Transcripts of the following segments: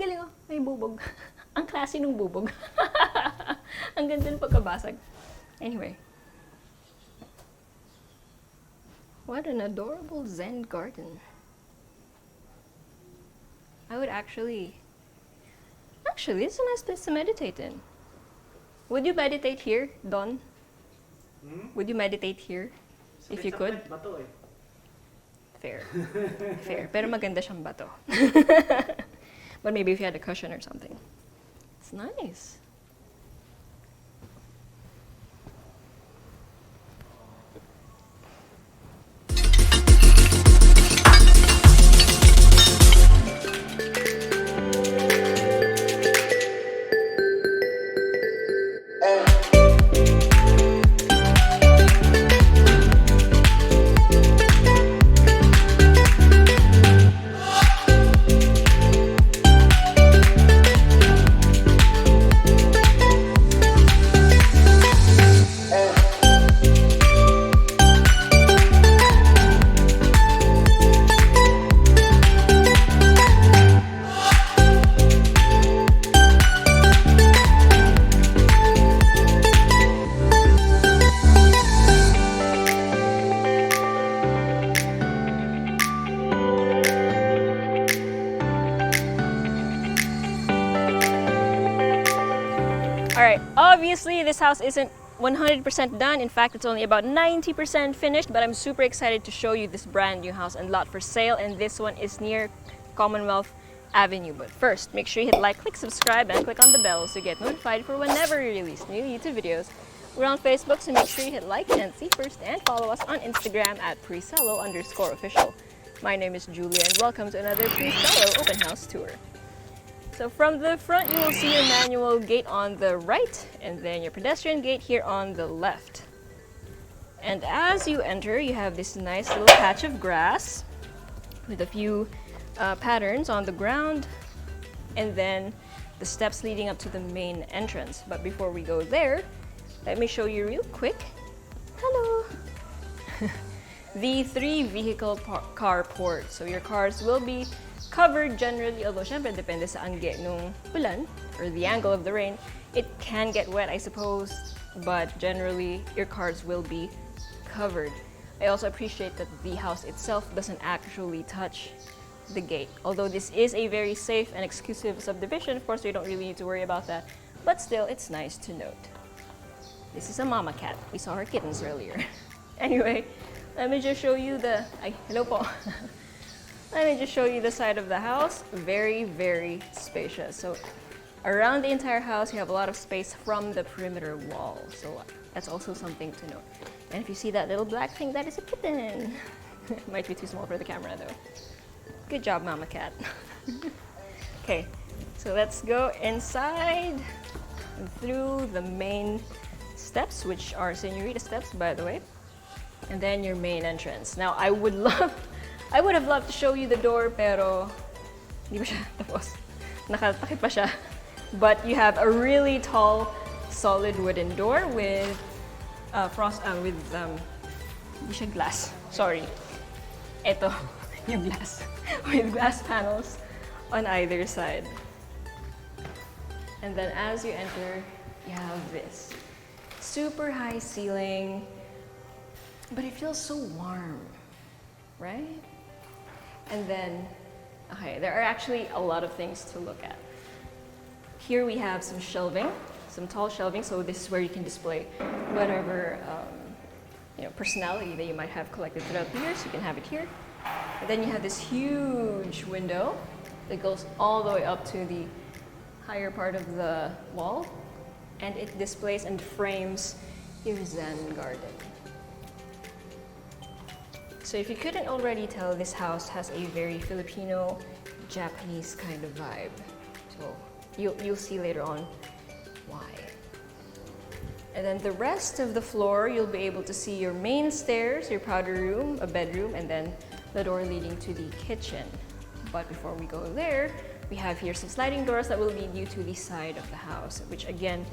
galing oh. May bubog. Ang klase ng bubog. Ang ganda ng pagkabasag. Anyway. What an adorable Zen garden. I would actually, it's a nice place to meditate in. Would you meditate here, Don? Would you meditate here? If you could? Bato eh. Fair. Fair. Pero maganda siyang bato. But maybe if you had a cushion or something. It's nice. Alright, obviously this house isn't 100% done. In fact, it's only about 90% finished, but I'm super excited to show you this brand new house and lot for sale, and this one is near Commonwealth Avenue. But first, make sure you hit like, click subscribe, and click on the bell to get notified for whenever we release new YouTube videos. We're on Facebook, so make sure you hit like and see first, and follow us on Instagram at Presello_official. My name is Julia, and welcome to another Presello open house tour. So from the front, you will see your manual gate on the right, and then your pedestrian gate here on the left. And as you enter, you have this nice little patch of grass with a few patterns on the ground, and then the steps leading up to the main entrance. But before we go there, let me show you real quick. Hello! The 3-vehicle carport. So your cars will be covered generally, although syempre depende sa angge nung ulan or the angle of the rain. It can get wet, I suppose, but generally your cars will be covered. I also appreciate that the house itself doesn't actually touch the gate. Although this is a very safe and exclusive subdivision, of course, we don't really need to worry about that. But still, it's nice to note. This is a mama cat. We saw her kittens earlier. Anyway, let me just show you the... Ay, hello po. Let me just show you the side of the house. Very, very spacious. So around the entire house, you have a lot of space from the perimeter wall. So that's also something to note. And if you see that little black thing, that is a kitten. Might be too small for the camera though. Good job, mama cat. Okay, so let's go inside and through the main steps, which are señorita steps, by the way. And then your main entrance. Now, I would have loved to show you the door, pero hindi pa siya tapos. Nakatakip pa siya. But you have a really tall, solid wooden door with hindi siya glass. Sorry. Ito, yung glass. With glass panels on either side. And then as you enter, you have this super high ceiling, but it feels so warm, right? And then, okay, there are actually a lot of things to look at. Here we have some shelving, some tall shelving, so this is where you can display whatever personality that you might have collected throughout the years. You can have it here. And then you have this huge window that goes all the way up to the higher part of the wall, and it displays and frames your Zen garden. So if you couldn't already tell, this house has a very Filipino, Japanese kind of vibe. So you'll see later on why. And then the rest of the floor, you'll be able to see your main stairs, your powder room, a bedroom, and then the door leading to the kitchen. But before we go there, we have here some sliding doors that will lead you to the side of the house, which again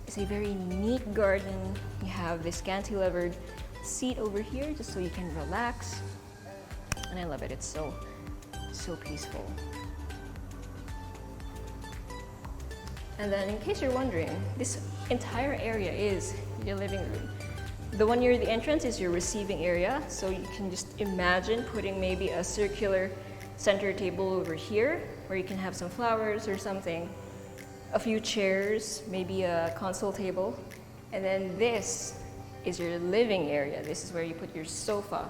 is a very neat garden. You have this cantilevered seat over here just so you can relax. And I love it, it's so peaceful. And then in case you're wondering, this entire area is your living room. The one near the entrance is your receiving area, so you can just imagine putting maybe a circular center table over here where you can have some flowers or something, a few chairs, maybe a console table. And then this is your living area. This is where you put your sofa.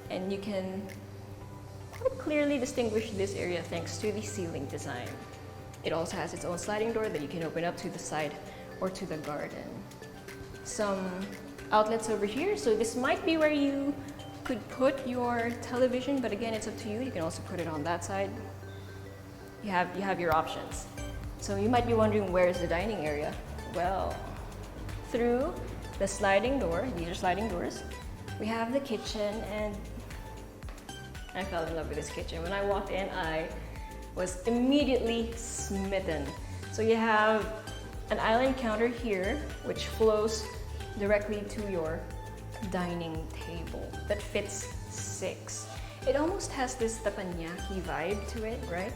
And you can quite clearly distinguish this area thanks to the ceiling design. It also has its own sliding door that you can open up to the side or to the garden. Some outlets over here, so this might be where you could put your television, but again, it's up to you. You can also put it on that side. You have your options. So you might be wondering, where is the dining area? Well, through the sliding door, these are sliding doors, we have the kitchen, and I fell in love with this kitchen. When I walked in, I was immediately smitten. So you have an island counter here, which flows directly to your dining table that fits 6. It almost has this teppanyaki vibe to it, right?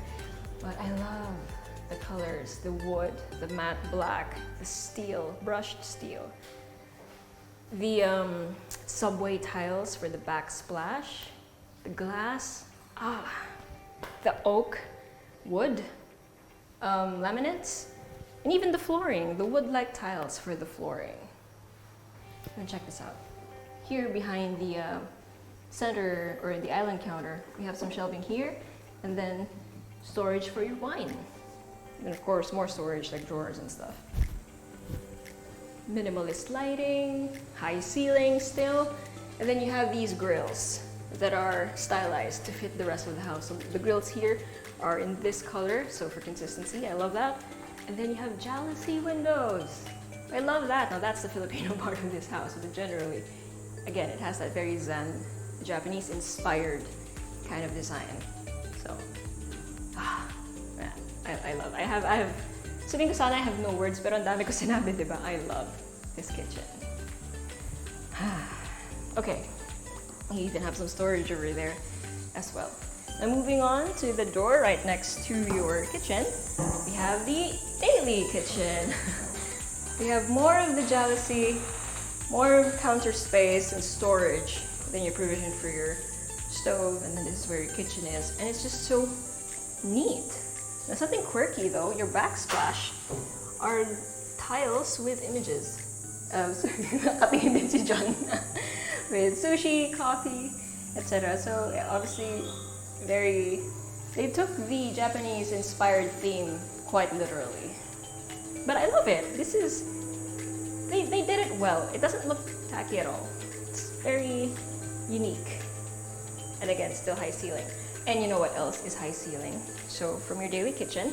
But I love the colors, the wood, the matte black, the steel, brushed steel. The subway tiles for the backsplash, the glass, the oak, wood, laminates, and even the flooring, the wood-like tiles for the flooring. And check this out. Here behind the center or the island counter, we have some shelving here, and then storage for your wine. And of course, more storage like drawers and stuff. Minimalist lighting, high ceiling still, and then you have these grills that are stylized to fit the rest of the house. So the grills here are in this color, so for consistency, I love that. And then you have jalousie windows. I love that. Now that's the Filipino part of this house, but generally, again, it has that very Zen, Japanese-inspired kind of design. So, man, I love. I have. Sabihin ko sana I have no words, pero ang dami ko sinabi, diba? I love this kitchen. Okay, you even have some storage over there as well. Now moving on to the door right next to your kitchen, we have the daily kitchen. We have more of the jalousie, more counter space and storage, then your provision for your stove, and then this is where your kitchen is. And it's just so neat. Now something quirky though, your backsplash are tiles with images. Nakatingin din si John with sushi, coffee, etc. So obviously they took the Japanese inspired theme quite literally. But I love it. They did it well. It doesn't look tacky at all. It's very unique. And again, still high ceiling. And you know what else is high ceiling? So from your daily kitchen,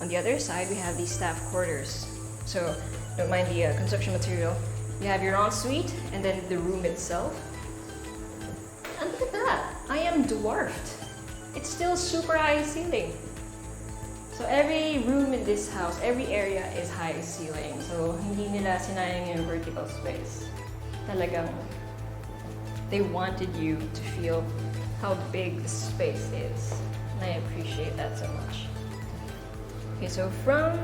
on the other side, we have these staff quarters. So don't mind the construction material. You have your ensuite and then the room itself. And look at that. I am dwarfed. It's still super high ceiling. So every room in this house, every area is high ceiling. So hindi nila sinayang yung vertical space. Talagang they wanted you to feel how big the space is. And I appreciate that so much. Okay, so from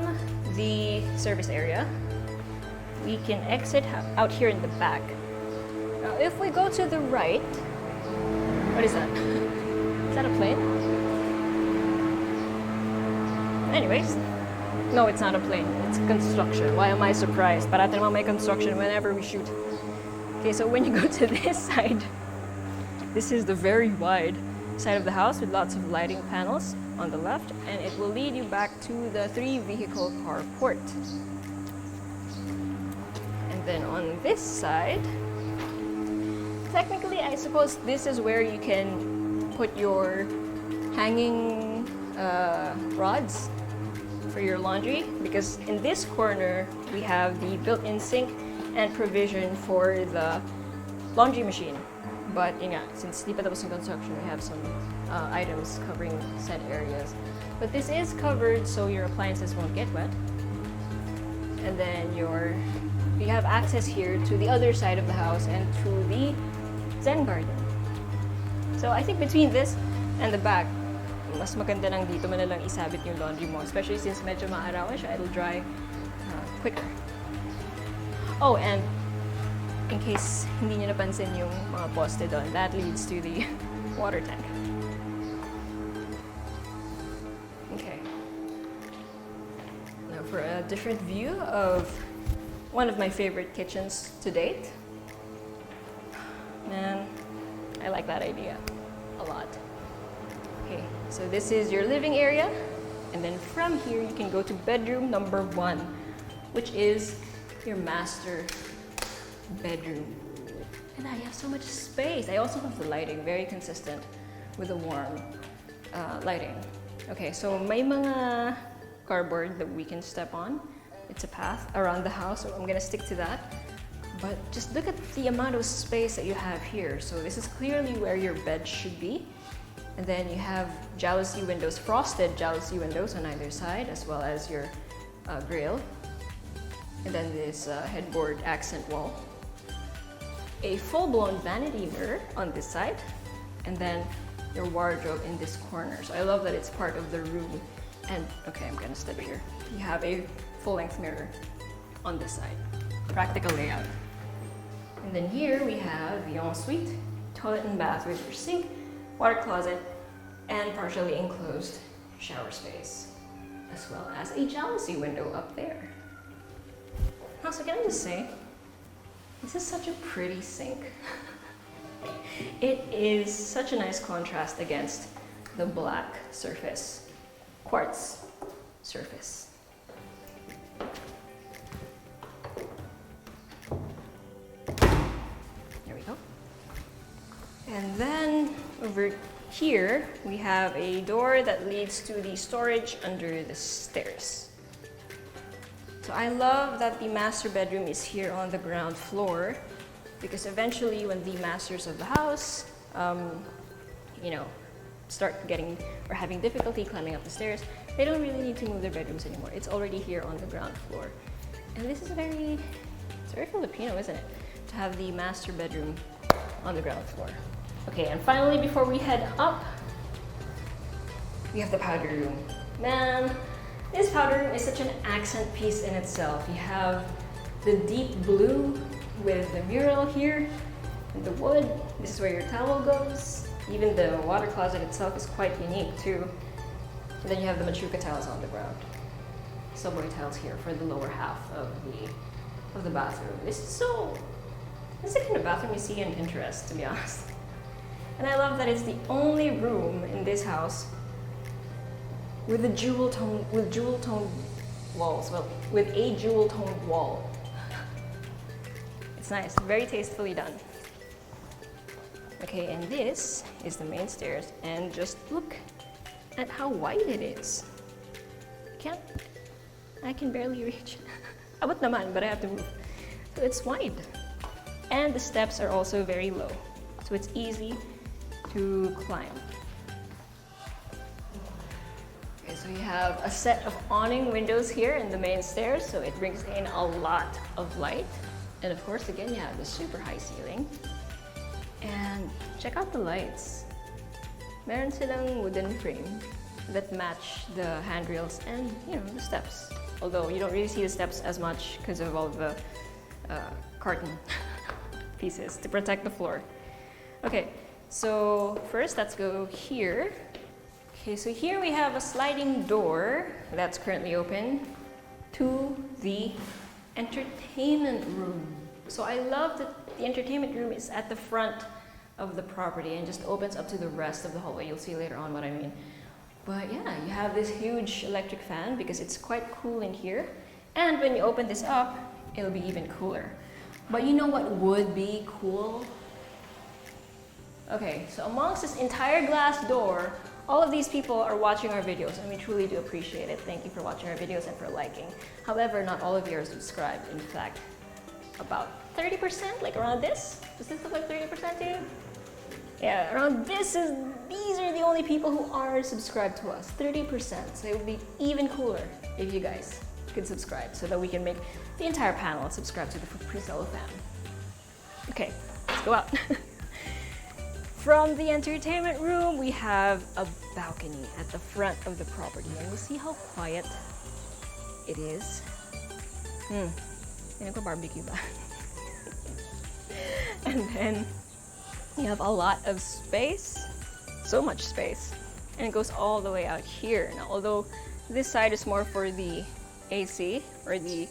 the service area, we can exit out here in the back. Now if we go to the right, what is that? Is that a plane? Anyways, no, it's not a plane. It's construction. Why am I surprised? Parati naman may construction whenever we shoot. Okay, so when you go to this side, this is the very wide side of the house with lots of lighting panels on the left, and it will lead you back to the 3-vehicle carport. And then on this side, technically, I suppose this is where you can put your hanging rods for your laundry, because in this corner we have the built-in sink and provision for the laundry machine. But yun nga, since di pa tapos yung construction, we have some items covering said areas. But this is covered so your appliances won't get wet. And then you have access here to the other side of the house and to the Zen garden. So I think between this and the back, mas maganda nang dito mo na lang isabit yung laundry mo, especially since medyo maarawan siya, it'll dry quicker. Oh, and in case hindi nyo napansin yung mga poste doon, that leads to the water tank. Okay. Now for a different view of one of my favorite kitchens to date. Man, I like that idea a lot. Okay, so this is your living area, and then from here you can go to bedroom number 1, which is your master bedroom. And I have so much space. I also have the lighting, very consistent with the warm lighting. Okay, so may mga cardboard that we can step on. It's a path around the house, so I'm gonna stick to that. But just look at the amount of space that you have here. So this is clearly where your bed should be. And then you have jalousie windows, frosted jalousie windows on either side, as well as your grill. And then this headboard accent wall. A full-blown vanity mirror on this side. And then your wardrobe in this corner. So I love that it's part of the room. And okay, I'm gonna step here. You have a full-length mirror on this side. Practical layout. And then here we have the ensuite, toilet and bath with your sink, water closet, and partially enclosed shower space, as well as a jalousie window up there. Also, can I just say, this is such a pretty sink. It is such a nice contrast against the black surface, quartz surface. There we go. And then over here, we have a door that leads to the storage under the stairs. So I love that the master bedroom is here on the ground floor, because eventually when the masters of the house, you know, start getting or having difficulty climbing up the stairs, they don't really need to move their bedrooms anymore. It's already here on the ground floor. And this is it's very Filipino, isn't it? To have the master bedroom on the ground floor. Okay, and finally, before we head up, we have the powder room. Man, this powder room is such an accent piece in itself. You have the deep blue with the mural here, and the wood. This is where your towel goes. Even the water closet itself is quite unique too. And then you have the machuca tiles on the ground. Subway tiles here for the lower half of the bathroom. This is the kind of bathroom you see in Pinterest, to be honest. And I love that it's the only room in this house with a jewel tone walls. Well, with a jewel toned wall. It's nice, very tastefully done. Okay, and this is the main stairs, and just look at how wide it is. I can barely reach. Abot naman, but I have to move. So it's wide. And the steps are also very low, so it's easy to climb. Okay, so you have a set of awning windows here in the main stairs, so it brings in a lot of light. And of course, again, you have the super high ceiling. And check out the lights. Meron silang wooden frame that match the handrails and, you know, the steps. Although you don't really see the steps as much because of all the carton pieces to protect the floor. Okay, so first let's go here. Okay, so here we have a sliding door that's currently open to the entertainment room. So I love that the entertainment room is at the front of the property and just opens up to the rest of the hallway. You'll see later on what I mean. But yeah, you have this huge electric fan because it's quite cool in here. And when you open this up, it'll be even cooler. But you know what would be cool? Okay, so amongst this entire glass door, all of these people are watching our videos, and we truly do appreciate it. Thank you for watching our videos and for liking. However, not all of you are subscribed. In fact, about 30%, like around this. Does this look like 30% to you? Yeah, around these are the only people who are subscribed to us, 30%. So it would be even cooler if you guys could subscribe so that we can make the entire panel subscribe to the Presello fam. Okay, let's go out. From the entertainment room, we have a balcony at the front of the property. And you see how quiet it is. Barbecue ba? And then you have a lot of space. So much space. And it goes all the way out here. Now, although this side is more for the AC or the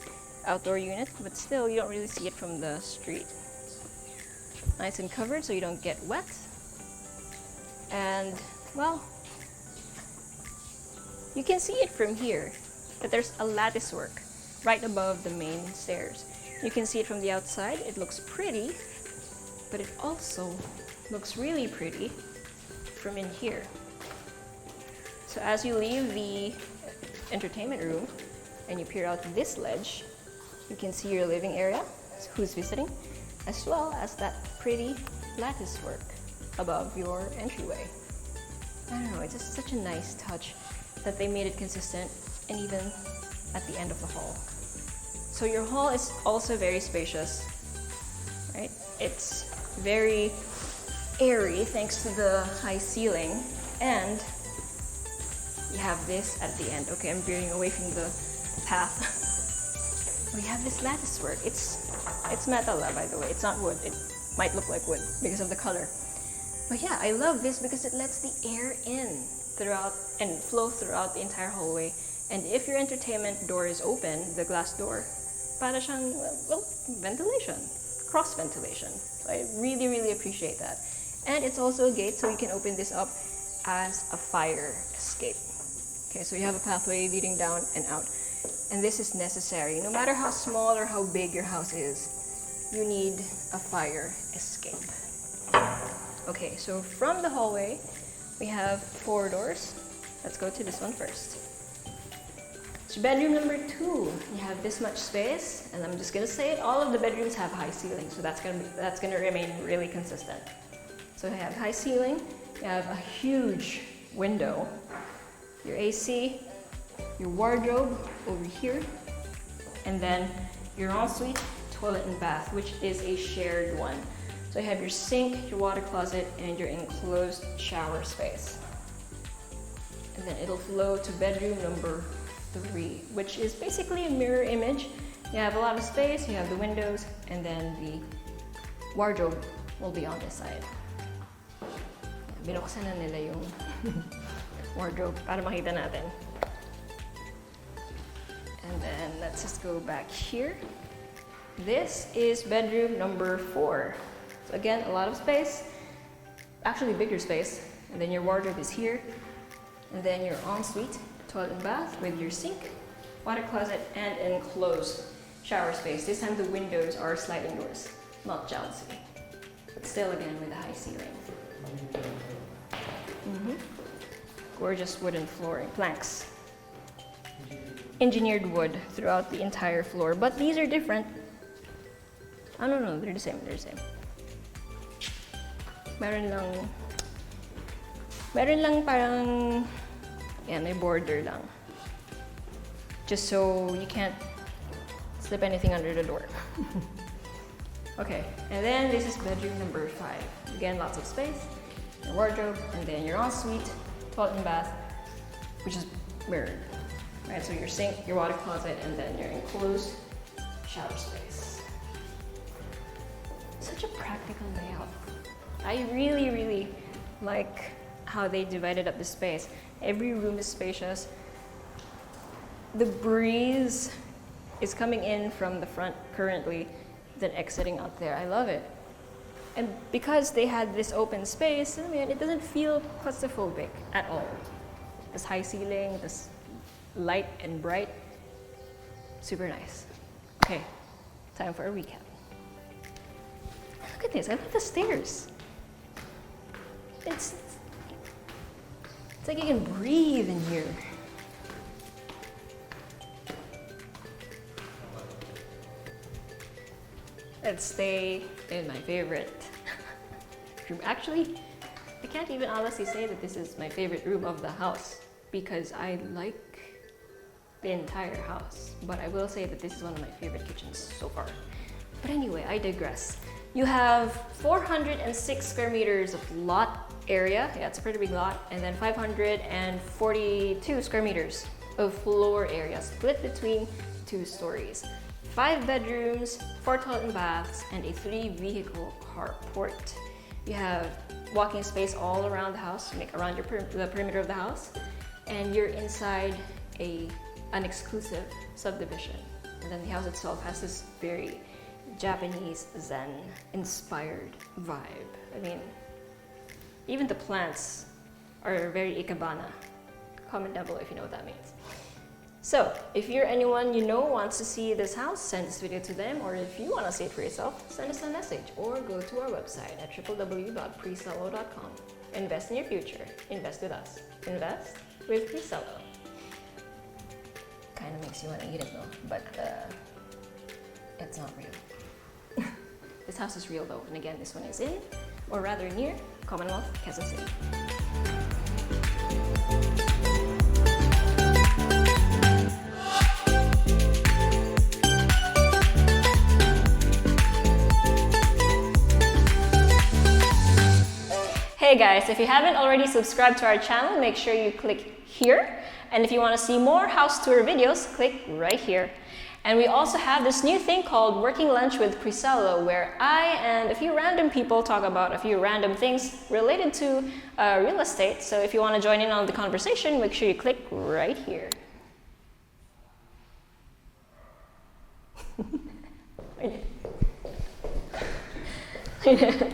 outdoor unit, but still you don't really see it from the street. Nice and covered so you don't get wet. And, well, you can see it from here, that there's a lattice work right above the main stairs. You can see it from the outside. It looks pretty, but it also looks really pretty from in here. So as you leave the entertainment room and you peer out this ledge, you can see your living area, who's visiting, as well as that pretty lattice work above your entryway. I don't know, it's just such a nice touch that they made it consistent and even at the end of the hall. So your hall is also very spacious, right? It's very airy thanks to the high ceiling, and you have this at the end. Okay, I'm veering away from the path. We have this lattice work. It's metal, by the way. It's not wood. It might look like wood because of the color. But yeah, I love this because it lets the air in throughout and flow throughout the entire hallway. And if your entertainment door is open, the glass door, para siyang, well, ventilation, cross ventilation. So I really, really appreciate that. And it's also a gate, so you can open this up as a fire escape. Okay, so you have a pathway leading down and out. And this is necessary. No matter how small or how big your house is, you need a fire escape. Okay, so from the hallway, we have 4 doors. Let's go to this one first. So bedroom number 2, you have this much space, and I'm just gonna say it, all of the bedrooms have high ceilings, so that's gonna remain really consistent. So you have high ceiling, you have a huge window, your AC, your wardrobe over here, and then your ensuite, toilet and bath, which is a shared one. So you have your sink, your water closet, and your enclosed shower space. And then it'll flow to bedroom number 3, which is basically a mirror image. You have a lot of space, you have the windows, and then the wardrobe will be on this side. Binuksan na nila yung wardrobe para makita natin. And then let's just go back here. This is bedroom number 4. So again, a lot of space, actually bigger space. And then your wardrobe is here. And then your ensuite, toilet and bath with your sink, water closet, and enclosed shower space. This time the windows are sliding doors, not jealousy. But still again with a high ceiling. Gorgeous wooden flooring, planks. Engineered wood throughout the entire floor, but these are different. I don't know, they're the same, Meron lang parang, yan, may border lang. Just so you can't slip anything under the door. Okay, and then this is bedroom number 5. Again, lots of space, your wardrobe, and then your ensuite, toilet and bath, which is mirrored. Right, so your sink, your water closet, and then your enclosed shower space. Such a practical layout. I really, really like how they divided up the space. Every room is spacious. The breeze is coming in from the front currently, then exiting out there. I love it. And because they had this open space, I mean, it doesn't feel claustrophobic at all. This high ceiling, this light and bright, super nice. Okay, time for a recap. Look at this, I love the stairs. It's like you can breathe in here. Let's stay in my favorite room. Actually, I can't even honestly say that this is my favorite room of the house because I like the entire house. But I will say that this is one of my favorite kitchens so far. But anyway, I digress. You have 406 square meters of lot area. Yeah, it's a pretty big lot. And then 542 square meters of floor area split between 2 stories. 5 bedrooms, 4 toilet and baths, and a 3-vehicle carport. You have walking space all around the house, around the perimeter of the house, and you're inside an exclusive subdivision. And then the house itself has this very Japanese Zen inspired vibe. I mean, even the plants are very ikebana. Comment down below if you know what that means. So, if you're anyone you know wants to see this house, send this video to them, or if you want to see it for yourself, send us a message or go to our website at www.presello.com. Invest in your future. Invest with us. Invest with Presello. Kind of makes you want to eat it though, but it's not real. This house is real though, and again, this one is in, or rather near, Commonwealth, Quezon City. Hey guys, if you haven't already subscribed to our channel, make sure you click here. And if you want to see more house tour videos, click right here. And we also have this new thing called Working Lunch with Presello, where I and a few random people talk about a few random things related to real estate. So if you want to join in on the conversation, make sure you click right here. I know.